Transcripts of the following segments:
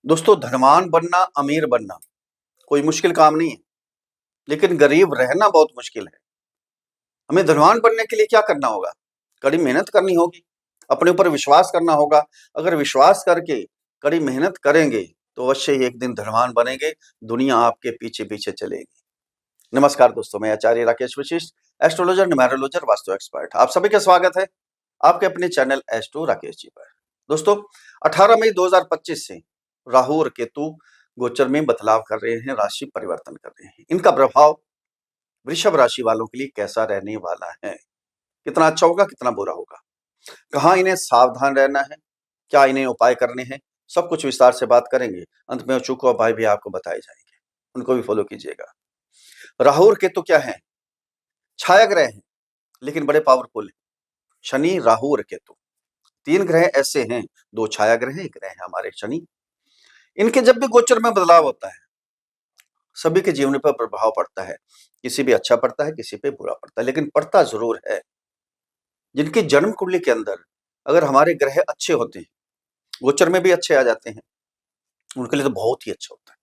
दोस्तों, धनवान बनना, अमीर बनना कोई मुश्किल काम नहीं है, लेकिन गरीब रहना बहुत मुश्किल है। हमें धनवान बनने के लिए क्या करना होगा? कड़ी मेहनत करनी होगी, अपने ऊपर विश्वास करना होगा। अगर विश्वास करके कड़ी मेहनत करेंगे, तो अवश्य ही एक दिन धनवान बनेंगे, दुनिया आपके पीछे-पीछे चलेगी। नमस्कार दोस्तों, मैं आचार्य राकेश वशिष्ठ, एस्ट्रोलॉजर, न्यूमेरोलॉजर, वास्तु एक्सपर्ट। आप सभी का स्वागत है आपके अपने चैनल एस्ट्रो राकेश जी पर। दोस्तों, 18 मई 2025 से राहु और केतु गोचर में बदलाव कर रहे हैं, राशि परिवर्तन कर रहे हैं। इनका प्रभाव वृषभ राशि वालों के लिए कैसा रहने वाला है? कितना अच्छा होगा, कितना बुरा होगा? कहाँ इन्हें सावधान रहना है? क्या इन्हें उपाय करने हैं? सब कुछ विस्तार से बात करेंगे। अंत में चूक उपाय भी आपको बताए जाएंगे, उनको भी फॉलो कीजिएगा। राहु और केतु क्या है? छाया ग्रह हैं, लेकिन बड़े पावरफुल हैं। शनि, राहु और केतु तीन ग्रह ऐसे हैं, दो छाया ग्रह हैं, एक ग्रह है हमारे शनि। इनके जब भी गोचर में बदलाव होता है, सभी के जीवन पर प्रभाव पड़ता है। किसी पे अच्छा पड़ता है, किसी पे बुरा पड़ता है, लेकिन पड़ता जरूर है। जिनकी जन्म कुंडली के अंदर अगर हमारे ग्रह अच्छे होते हैं, गोचर में भी अच्छे आ जाते हैं, उनके लिए तो बहुत ही अच्छा होता है।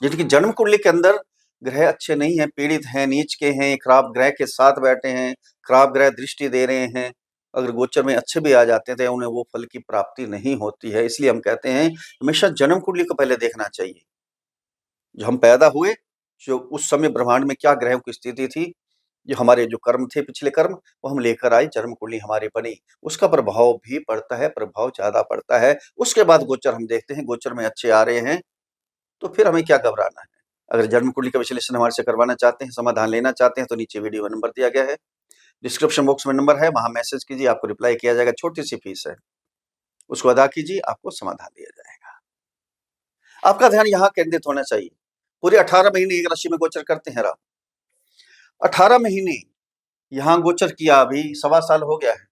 जिनकी जन्म कुंडली के अंदर ग्रह अच्छे नहीं हैं, पीड़ित हैं, नीच के हैं, खराब ग्रह के साथ बैठे हैं, खराब ग्रह दृष्टि दे रहे हैं, अगर गोचर में अच्छे भी आ जाते हैं तो उन्हें वो फल की प्राप्ति नहीं होती है। इसलिए हम कहते हैं हमेशा जन्म कुंडली को पहले देखना चाहिए। जो हम पैदा हुए, जो उस समय ब्रह्मांड में क्या ग्रहों की स्थिति थी, जो हमारे जो कर्म थे, पिछले कर्म, वो हम लेकर आए, जन्म कुंडली हमारी बनी, उसका प्रभाव भी पड़ता है, प्रभाव ज्यादा पड़ता है। उसके बाद गोचर हम देखते हैं, गोचर में अच्छे आ रहे हैं तो फिर हमें क्या घबराना है। अगर जन्म कुंडली का विश्लेषण हमारे से करवाना चाहते हैं, समाधान लेना चाहते हैं, तो नीचे वीडियो में नंबर दिया गया है, डिस्क्रिप्शन बॉक्स में नंबर है, वहां मैसेज कीजिए, आपको रिप्लाई किया जाएगा। छोटी सी फीस है, उसको अदा कीजिए, आपको समाधान दिया जाएगा। आपका ध्यान यहाँ केंद्रित होना चाहिए। पूरे 18 महीने एक राशि में गोचर करते हैं राहु। 18 महीने यहाँ गोचर किया, अभी 1.25 साल हो गया है।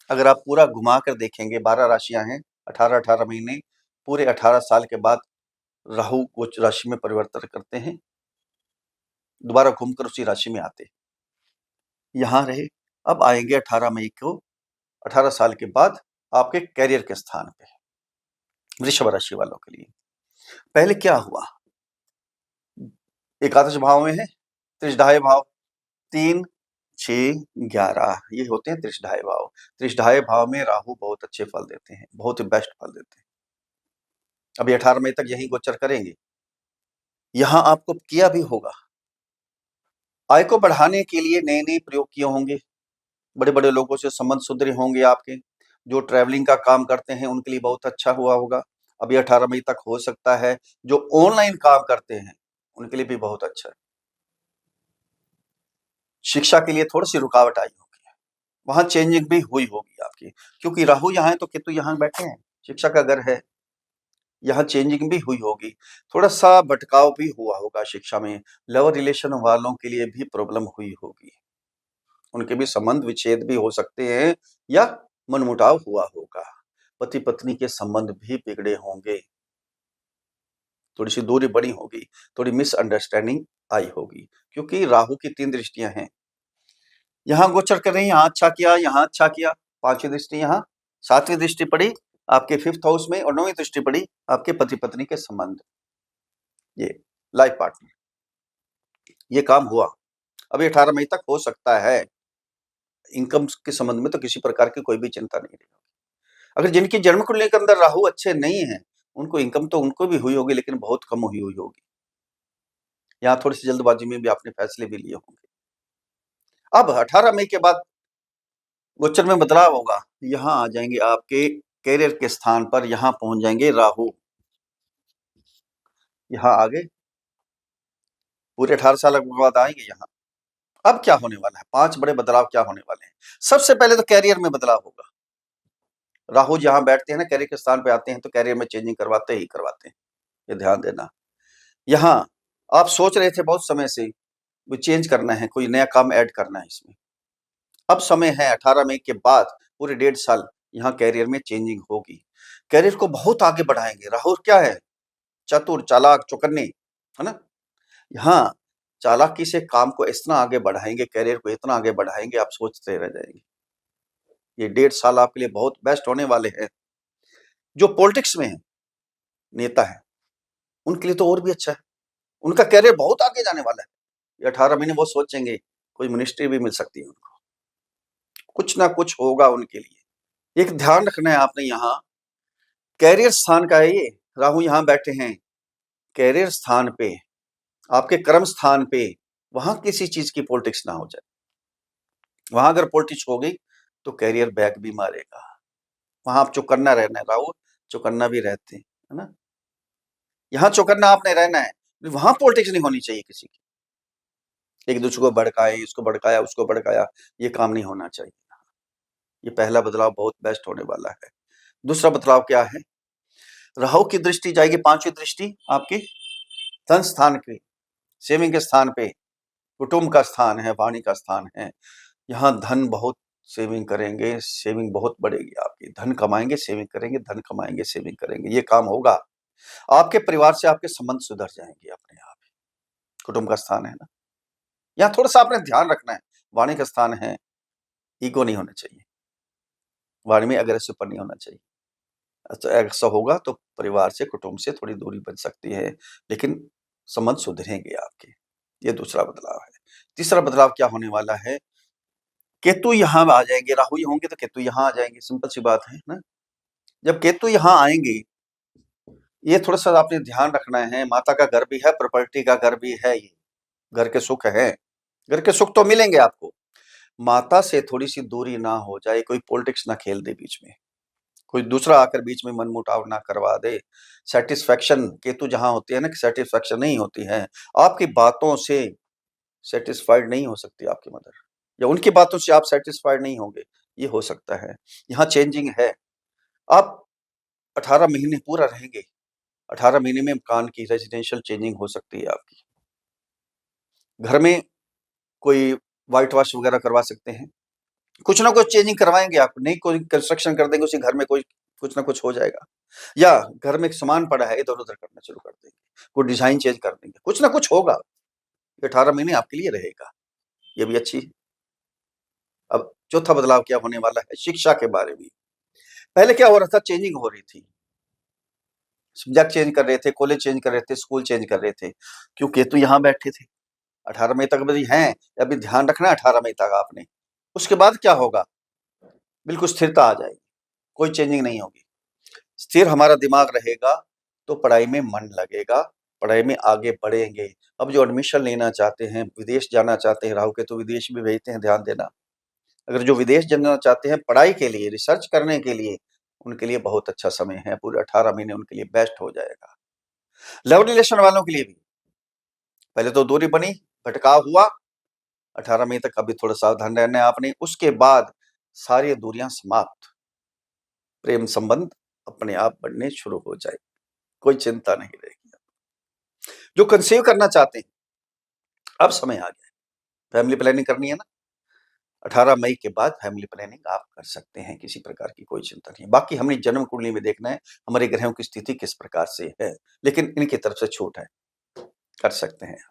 अगर आप पूरा घुमा कर देखेंगे, 12 राशियां हैं, 18-18 महीने, पूरे 18 साल के बाद राहु गोचर राशि में परिवर्तन करते हैं, दोबारा घूमकर उसी राशि में आते हैं, यहाँ रहे। अब आएंगे 18 मई को, 18 साल के बाद आपके कैरियर के स्थान पे, वृषभ राशि वालों के लिए। पहले क्या हुआ? एकादश भाव में है त्रिशधाय भाव, 3, 6, 11, ये होते हैं त्रिशधाय भाव। त्रिशधाय भाव में राहु बहुत अच्छे फल देते हैं, बहुत ही बेस्ट फल देते हैं। अभी 18 मई तक यही गोचर करेंगे। यहां आपको किया भी होगा, आय को बढ़ाने के लिए नए नए प्रयोग किए होंगे, बड़े बड़े लोगों से संबंध सुधरे होंगे आपके। जो ट्रैवलिंग का काम करते हैं उनके लिए बहुत अच्छा हुआ होगा। अभी 18 मई तक हो सकता है। जो ऑनलाइन काम करते हैं उनके लिए भी बहुत अच्छा है। शिक्षा के लिए थोड़ी सी रुकावट आई होगी, वहां चेंजिंग भी हुई होगी आपकी, क्योंकि राहु यहाँ है तो केतु यहाँ बैठे हैं, शिक्षा का घर है, यहाँ चेंजिंग भी हुई होगी। थोड़ा सा भटकाव भी हुआ होगा शिक्षा में। लवर रिलेशन वालों के लिए भी प्रॉब्लम हुई होगी, उनके भी संबंध विच्छेद भी हो सकते हैं, या मनमुटाव हुआ होगा। पति पत्नी के संबंध भी बिगड़े होंगे, थोड़ी सी दूरी बनी होगी, थोड़ी मिसअंडरस्टैंडिंग आई होगी, क्योंकि राहु की 3 दृष्टियां हैं। यहाँ गोचर कर रही, यहाँ अच्छा किया, यहाँ अच्छा किया, 5वीं दृष्टि यहाँ, 7वीं दृष्टि पड़ी आपके 5th हाउस में, और 9वीं दृष्टि पड़ी आपके पति पत्नी के संबंध, ये लाइफ पार्टनर, ये काम हुआ। अभी 18 मई तक हो सकता है। इनकम के संबंध में तो किसी प्रकार की कोई भी चिंता नहीं रहेगी। अगर जिनकी जन्म कुंडली के अंदर राहु अच्छे नहीं है, उनको इनकम तो उनको भी हुई होगी, लेकिन बहुत कम हुई हुई होगी। यहाँ थोड़ी सी जल्दबाजी में भी आपने फैसले भी लिए होंगे। अब 18 मई के बाद गोचर में बदलाव होगा, यहाँ आ जाएंगे आपके कैरियर के स्थान पर, यहाँ पहुंच जाएंगे राहु, यहाँ आगे पूरे 18 साल के बाद आएंगे यहाँ। अब क्या होने वाला है? 5 बड़े बदलाव क्या होने वाले हैं? सबसे पहले तो कैरियर में बदलाव होगा। राहु जहां बैठते हैं ना, कैरियर के स्थान पे आते हैं, तो कैरियर में चेंजिंग करवाते ही करवाते हैं, ये ध्यान देना। यहाँ आप सोच रहे थे बहुत समय से वो चेंज करना है, कोई नया काम ऐड करना है इसमें, अब समय है। 18 मई के बाद पूरे 1.5 साल यहाँ कैरियर में चेंजिंग होगी। कैरियर को बहुत आगे बढ़ाएंगे। राहु क्या है? चतुर, चालाक, चौकन्ने, है ना। यहाँ चालाकी से काम को इतना आगे बढ़ाएंगे, कैरियर को इतना आगे बढ़ाएंगे, आप सोचते रह जाएंगे। ये 1.5 साल आपके लिए बहुत बेस्ट होने वाले हैं। जो पॉलिटिक्स में है, नेता है, उनके लिए तो और भी अच्छा है, उनका करियर बहुत आगे जाने वाला है। ये 18 महीने वो सोचेंगे, कोई मिनिस्ट्री भी मिल सकती है उनको, कुछ ना कुछ होगा उनके लिए। एक ध्यान रखना है आपने, यहाँ कैरियर स्थान का है ये, राहु यहाँ बैठे हैं कैरियर स्थान पे, आपके कर्म स्थान पे, वहां किसी चीज की पॉलिटिक्स ना हो जाए। वहां अगर पॉलिटिक्स हो गई तो कैरियर बैक भी मारेगा। वहां आप चौकन्ना रहना है, राहु चौकन्ना भी रहते हैं, है ना। यहाँ चौकन्ना आपने रहना है, वहां पॉलिटिक्स नहीं होनी चाहिए किसी की, एक दूसरे को भड़काए, इसको भड़काया उसको भड़काया, ये काम नहीं होना चाहिए। ये पहला बदलाव बहुत बेस्ट होने वाला है। दूसरा बदलाव क्या है, राहु की दृष्टि जाएगी, पांचवी दृष्टि आपकी धन स्थान की, सेविंग के स्थान पे, कुटुंब का स्थान है, वाणी का स्थान है। यहाँ धन बहुत सेविंग करेंगे, सेविंग बहुत बढ़ेगी आपकी, धन कमाएंगे सेविंग करेंगे, धन कमाएंगे सेविंग करेंगे, ये काम होगा। आपके परिवार से आपके संबंध सुधर जाएंगे अपने आप ही, कुटुंब का स्थान है ना। यहाँ थोड़ा सा आपने ध्यान रखना है, वाणी का स्थान है, ईगो नहीं होना चाहिए, वाणी में अग्रेसिव नहीं होना चाहिए। अच्छा, ऐसा होगा तो परिवार से, कुटुंब से थोड़ी दूरी बन सकती है, लेकिन संबंध सुधरेंगे आपके। ये दूसरा बदलाव है। तीसरा बदलाव क्या होने वाला है, केतु यहाँ आ जाएंगे, राहु ही होंगे तो केतु यहाँ आ जाएंगे, सिंपल सी बात है ना। जब केतु यहाँ आएंगे, ये थोड़ा सा आपने ध्यान रखना है, माता का घर भी है, प्रॉपर्टी का घर भी है, ये घर के सुख है, घर के सुख तो मिलेंगे आपको। माता से थोड़ी सी दूरी ना हो जाए, कोई पॉलिटिक्स ना खेल दे बीच में, कोई दूसरा आकर बीच में मनमुटाव ना करवा दे। सेटिस्फेक्शन केतु जहां होती है ना, सेटिस्फेक्शन नहीं होती है, आपकी बातों से सेटिस्फाइड नहीं हो सकती आपकी मदर, या उनकी बातों से आप सेटिस्फाइड नहीं होंगे, ये हो सकता है। यहाँ चेंजिंग है, आप 18 महीने पूरा रहेंगे, 18 महीने में मकान की रेजिडेंशियल चेंजिंग हो सकती है आपकी। घर में कोई व्हाइट वॉश वगैरह करवा सकते हैं, कुछ ना कुछ चेंजिंग करवाएंगे आप, नहीं कोई कंस्ट्रक्शन कर देंगे उसी घर में, कोई कुछ ना कुछ हो जाएगा। या घर में एक सामान पड़ा है, इधर उधर करना शुरू कर देंगे, कोई डिजाइन चेंज कर देंगे, कुछ ना कुछ होगा। 18 महीने आपके लिए रहेगा, ये भी अच्छी है। अब चौथा बदलाव क्या होने वाला है, शिक्षा के बारे में। पहले क्या हो रहा था, चेंजिंग हो रही थी, सब्जेक्ट चेंज कर रहे थे, कॉलेज चेंज कर रहे थे, स्कूल चेंज कर रहे थे, क्योंकि तो यहाँ बैठे थे। 18 मई तक भी हैं, अभी ध्यान रखना है 18 मई तक आपने। उसके बाद क्या होगा, बिल्कुल स्थिरता आ जाएगी, कोई चेंजिंग नहीं होगी। स्थिर हमारा दिमाग रहेगा तो पढ़ाई में मन लगेगा, पढ़ाई में आगे बढ़ेंगे। अब जो एडमिशन लेना चाहते हैं, विदेश जाना चाहते हैं, राहु के तो विदेश भी भेजते हैं, ध्यान देना। अगर जो विदेश जाना चाहते हैं पढ़ाई के लिए, रिसर्च करने के लिए, उनके लिए बहुत अच्छा समय है, पूरे 18 महीने उनके लिए बेस्ट हो जाएगा। लव रिलेशन वालों के लिए भी, पहले तो दूरी बनी, भटकाव हुआ, 18 मई तक अभी थोड़ा सावधान रहना है आपने। उसके बाद सारी दूरियां समाप्त, प्रेम संबंध अपने आप बढ़ने शुरू हो जाए, कोई चिंता नहीं रहेगी। जो कंसीव करना चाहते हैं, अब समय आ गया है, फैमिली प्लानिंग करनी है ना, 18 मई के बाद फैमिली प्लानिंग आप कर सकते हैं, किसी प्रकार की कोई चिंता नहीं। बाकी हमने जन्म कुंडली में देखना है हमारे ग्रहों की स्थिति किस प्रकार से है, लेकिन इनकी तरफ से छूट है, कर सकते हैं।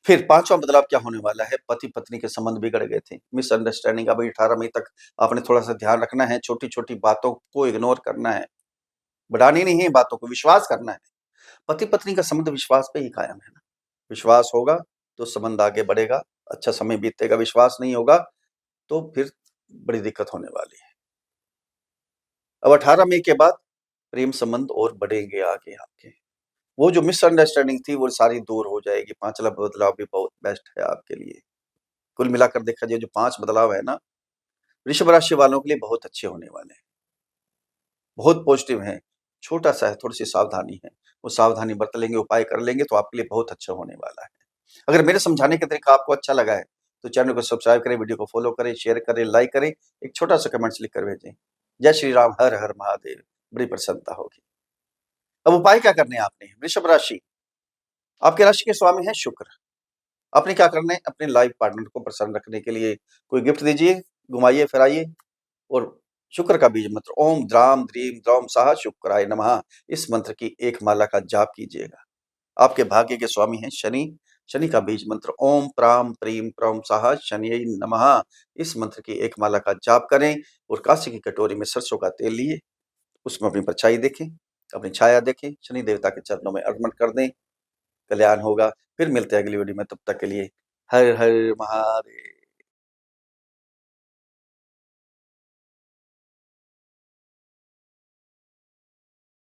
फिर पांचवा बदलाव क्या होने वाला है, पति पत्नी के संबंध बिगड़ गए थे, मिसअंडरस्टैंडिंग, अभी 18 मई तक आपने थोड़ा सा ध्यान रखना है, छोटी छोटी बातों को इग्नोर करना है, बढ़ानी नहीं है बातों को, विश्वास करना है। पति पत्नी का संबंध विश्वास पे ही कायम है ना, विश्वास होगा तो संबंध आगे बढ़ेगा, अच्छा समय बीतेगा। विश्वास नहीं होगा तो फिर बड़ी दिक्कत होने वाली है। अब 18 मई के बाद प्रेम संबंध और बढ़ेंगे आगे आपके, वो जो मिसअंडरस्टैंडिंग थी वो सारी दूर हो जाएगी। पांचवा बदलाव भी बहुत बेस्ट है आपके लिए। कुल मिलाकर देखा जाए जो 5 बदलाव है ना, वृषभ राशि वालों के लिए बहुत अच्छे होने वाले हैं, बहुत पॉजिटिव हैं। छोटा सा है, थोड़ी सी सावधानी है, वो सावधानी बरत लेंगे, उपाय कर लेंगे तो आपके लिए बहुत अच्छा होने वाला है। अगर मेरे समझाने का तरीका आपको अच्छा लगा है तो चैनल को सब्सक्राइब करें, वीडियो को फॉलो करें, शेयर करें, लाइक करें, एक छोटा सा कमेंट्स लिख कर भेजें। जय श्री राम, हर हर महादेव, बड़ी प्रसन्नता होगी। अब उपाय क्या करने हैं आपने, वृषभ राशि, आपके राशि के स्वामी है शुक्र। आपने क्या करना है, अपने लाइफ पार्टनर को प्रसन्न रखने के लिए कोई गिफ्ट दीजिए, घुमाइए फिराइए, और शुक्र का बीज मंत्र ओम द्राम द्रीम द्रौम साह शुक्राय नमः, इस मंत्र की एक माला का जाप कीजिएगा। आपके भाग्य के स्वामी हैं शनि, शनि का बीज मंत्र ओम प्राम प्रीम प्रौम साह शनि नमः, इस मंत्र की एक माला का जाप करें और कांसे की कटोरी में सरसों का तेल लिए उसमें अपनी परछाई देखें, अपनी छाया देखें, शनि देवता के चरणों में अर्पण कर दें, कल्याण होगा। फिर मिलते हैं अगली वीडियो में, तब तक के लिए हर हर महादेव।